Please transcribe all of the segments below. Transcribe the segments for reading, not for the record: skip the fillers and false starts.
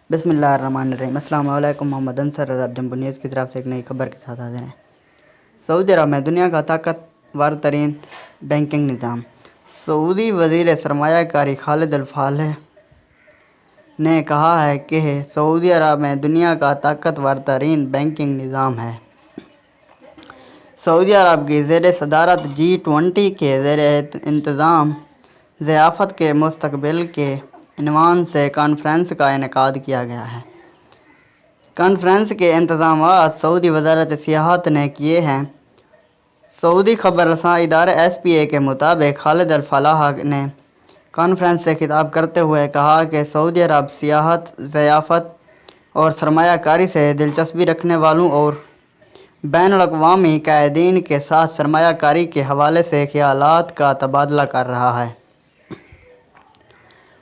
بسم اللہ الرحمن الرحیم۔ السلام علیکم، محمد انصر عرب جمبو نیوز کی طرف سے ایک نئی خبر کے ساتھ حاضر ہیں۔ سعودی عرب میں دنیا کا طاقتور ترین بینکنگ نظام۔ سعودی وزیر سرمایہ کاری خالد الفالح نے کہا ہے کہ سعودی عرب میں دنیا کا طاقتور ترین بینکنگ نظام ہے۔ سعودی عرب کی زیر صدارت G20 کے زیر انتظام ضیافت کے مستقبل کے عنوان سے کانفرنس کا انعقاد کیا گیا ہے۔ کانفرنس کے انتظامات سعودی وزارت سیاحت نے کیے ہیں۔ سعودی خبر رساں ادارے SPA کے مطابق خالد الفالح نے کانفرنس سے خطاب کرتے ہوئے کہا کہ سعودی عرب سیاحت، ضیافت اور سرمایہ کاری سے دلچسپی رکھنے والوں اور بین الاقوامی قائدین کے ساتھ سرمایہ کاری کے حوالے سے خیالات کا تبادلہ کر رہا ہے۔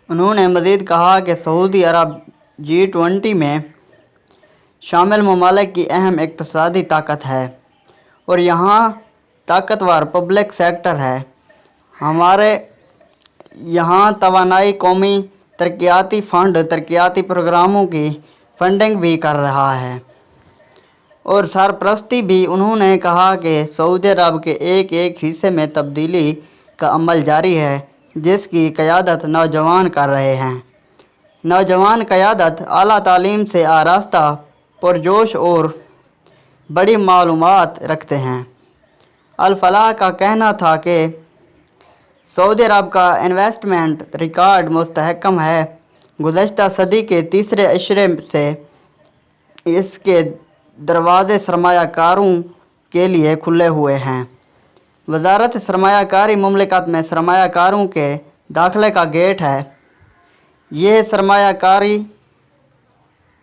انہوں نے مزید کہا کہ سعودی عرب G20 میں شامل ممالک کی اہم اقتصادی طاقت ہے اور یہاں طاقتور پبلک سیکٹر ہے۔ ہمارے یہاں توانائی قومی ترقیاتی فنڈ ترقیاتی پروگراموں کی فنڈنگ بھی کر رہا ہے اور سرپرستی بھی۔ انہوں نے کہا کہ سعودی عرب کے ایک حصے میں تبدیلی کا عمل جاری ہے جس کی قیادت نوجوان کر رہے ہیں۔ نوجوان قیادت اعلیٰ تعلیم سے آراستہ، پرجوش اور بڑی معلومات رکھتے ہیں۔ الفلاح کا کہنا تھا کہ سعودی عرب کا انویسٹمنٹ ریکارڈ مستحکم ہے۔ گزشتہ صدی کے تیسرے عشرے سے اس کے دروازے سرمایہ کاروں کے لیے کھلے ہوئے ہیں۔ وزارت سرمایہ کاری مملکت میں سرمایہ کاروں کے داخلے کا گیٹ ہے۔ یہ سرمایہ کاری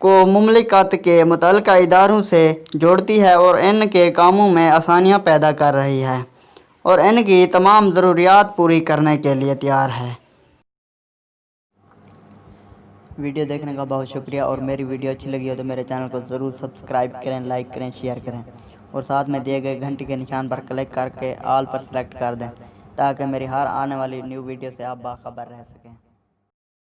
کو مملکت کے متعلقہ اداروں سے جوڑتی ہے اور ان کے کاموں میں آسانیاں پیدا کر رہی ہے اور ان کی تمام ضروریات پوری کرنے کے لیے تیار ہے۔ ویڈیو دیکھنے کا بہت شکریہ، اور میری ویڈیو اچھی لگی ہو تو میرے چینل کو ضرور سبسکرائب کریں، لائک کریں، شیئر کریں اور ساتھ میں دیے گئے گھنٹی کے نشان پر کلک کر کے آل پر سلیکٹ کر دیں تاکہ میری ہر آنے والی نیو ویڈیو سے آپ باخبر رہ سکیں۔